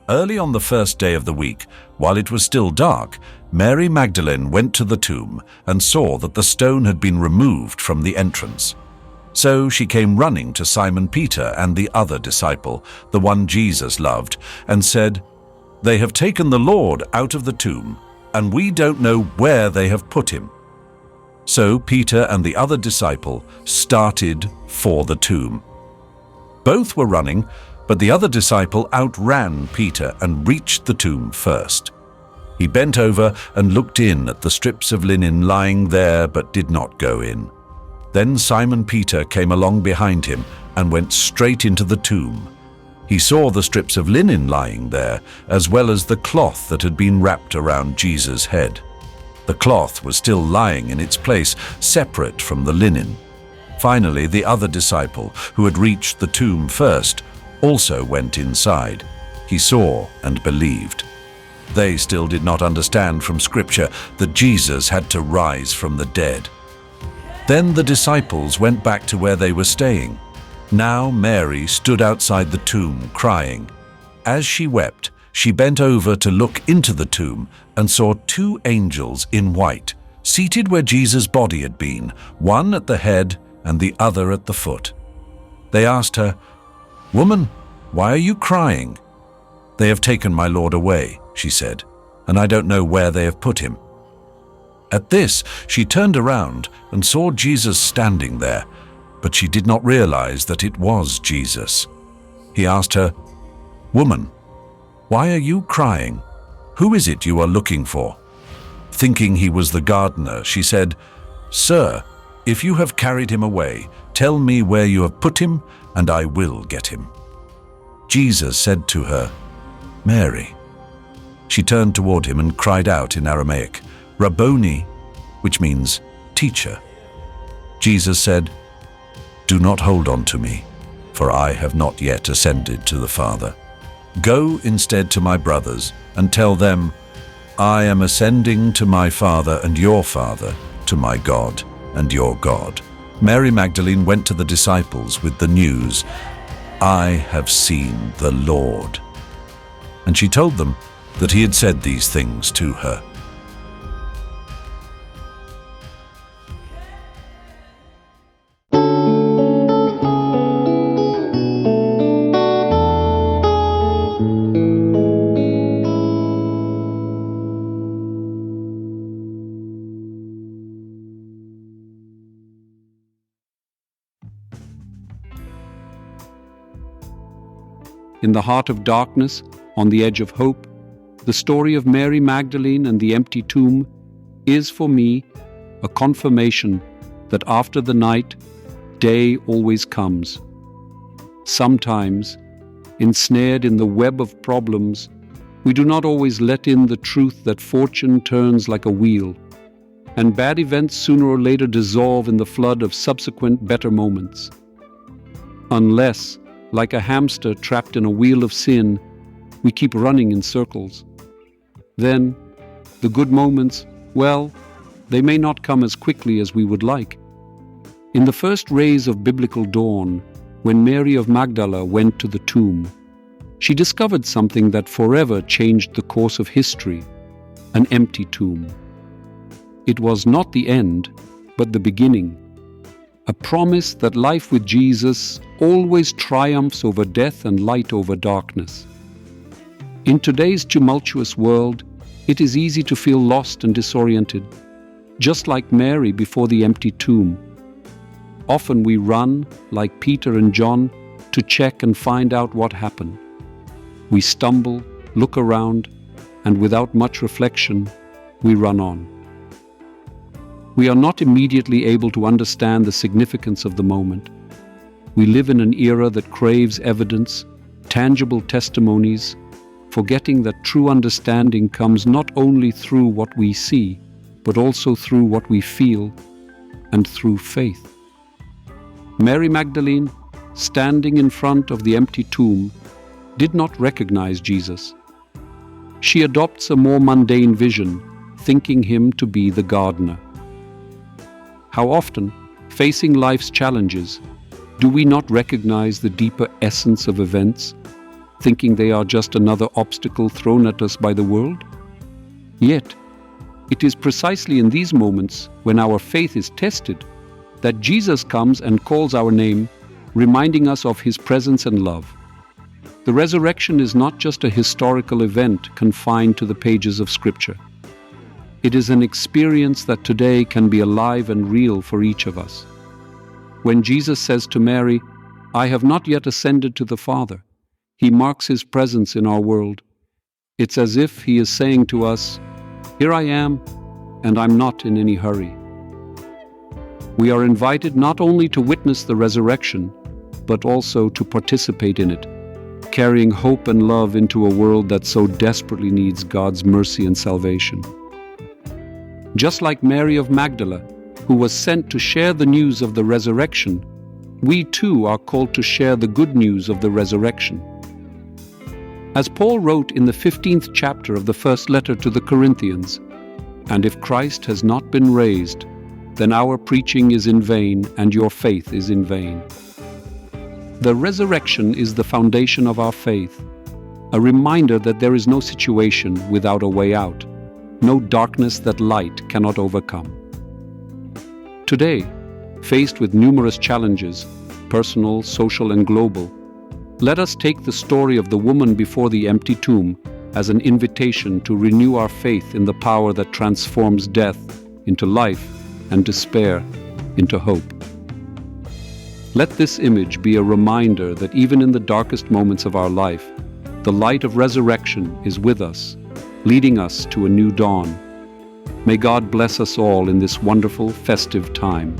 Early on the first day of the week, while it was still dark, Mary Magdalene went to the tomb and saw that the stone had been removed from the entrance. So she came running to Simon Peter and the other disciple, the one Jesus loved, and said, "They have taken the Lord out of the tomb, and we don't know where they have put him." So Peter and the other disciple started for the tomb. Both were running, but the other disciple outran Peter and reached the tomb first. He bent over and looked in at the strips of linen lying there but did not go in. Then Simon Peter came along behind him and went straight into the tomb. He saw the strips of linen lying there, as well as the cloth that had been wrapped around Jesus' head. The cloth was still lying in its place, separate from the linen. Finally, the other disciple, who had reached the tomb first, also went inside. He saw and believed. They still did not understand from Scripture that Jesus had to rise from the dead. Then the disciples went back to where they were staying. Now Mary stood outside the tomb, crying. As she wept, she bent over to look into the tomb and saw two angels in white, seated where Jesus' body had been, one at the head and the other at the foot. They asked her, "Woman, why are you crying?" "They have taken my Lord away," she said, "and I don't know where they have put him." At this, she turned around and saw Jesus standing there, but she did not realize that it was Jesus. He asked her, "Woman, why are you crying? Who is it you are looking for?" Thinking he was the gardener, she said, "Sir, if you have carried him away, tell me where you have put him, and I will get him." Jesus said to her, "Mary." She turned toward him and cried out in Aramaic, "Rabboni," which means teacher. Jesus said, "Do not hold on to me, for I have not yet ascended to the Father. Go instead to my brothers and tell them, I am ascending to my Father and your Father, to my God and your God." Mary Magdalene went to the disciples with the news, "I have seen the Lord." And she told them that he had said these things to her. In the heart of darkness, on the edge of hope, the story of Mary Magdalene and the empty tomb is for me a confirmation that after the night, day always comes. Sometimes, ensnared in the web of problems, we do not always let in the truth that fortune turns like a wheel, and bad events sooner or later dissolve in the flood of subsequent better moments. Unless, like a hamster trapped in a wheel of sin, we keep running in circles. Then, the good moments, well, they may not come as quickly as we would like. In the first rays of biblical dawn, when Mary of Magdala went to the tomb, she discovered something that forever changed the course of history: an empty tomb. It was not the end, but the beginning. A promise that life with Jesus always triumphs over death and light over darkness. In today's tumultuous world, it is easy to feel lost and disoriented, just like Mary before the empty tomb. Often we run, like Peter and John, to check and find out what happened. We stumble, look around, and without much reflection, we run on. We are not immediately able to understand the significance of the moment. We live in an era that craves evidence, tangible testimonies, forgetting that true understanding comes not only through what we see, but also through what we feel and through faith. Mary Magdalene, standing in front of the empty tomb, did not recognize Jesus. She adopts a more mundane vision, thinking him to be the gardener. How often, facing life's challenges, do we not recognize the deeper essence of events? thinking they are just another obstacle thrown at us by the world? Yet, it is precisely in these moments, when our faith is tested, that Jesus comes and calls our name, reminding us of his presence and love. The resurrection is not just a historical event confined to the pages of Scripture. It is an experience that today can be alive and real for each of us. When Jesus says to Mary, "I have not yet ascended to the Father," he marks his presence in our world. It's as if he is saying to us, "Here I am, and I'm not in any hurry." We are invited not only to witness the resurrection, but also to participate in it, carrying hope and love into a world that so desperately needs God's mercy and salvation. Just like Mary of Magdala, who was sent to share the news of the resurrection, we too are called to share the good news of the resurrection. As Paul wrote in the 15th chapter of the first letter to the Corinthians, "And if Christ has not been raised, then our preaching is in vain and your faith is in vain." The resurrection is the foundation of our faith, a reminder that there is no situation without a way out, no darkness that light cannot overcome. Today, faced with numerous challenges, personal, social, and global, let us take the story of the woman before the empty tomb as an invitation to renew our faith in the power that transforms death into life and despair into hope. Let this image be a reminder that even in the darkest moments of our life, the light of resurrection is with us, leading us to a new dawn. May God bless us all in this wonderful, festive time.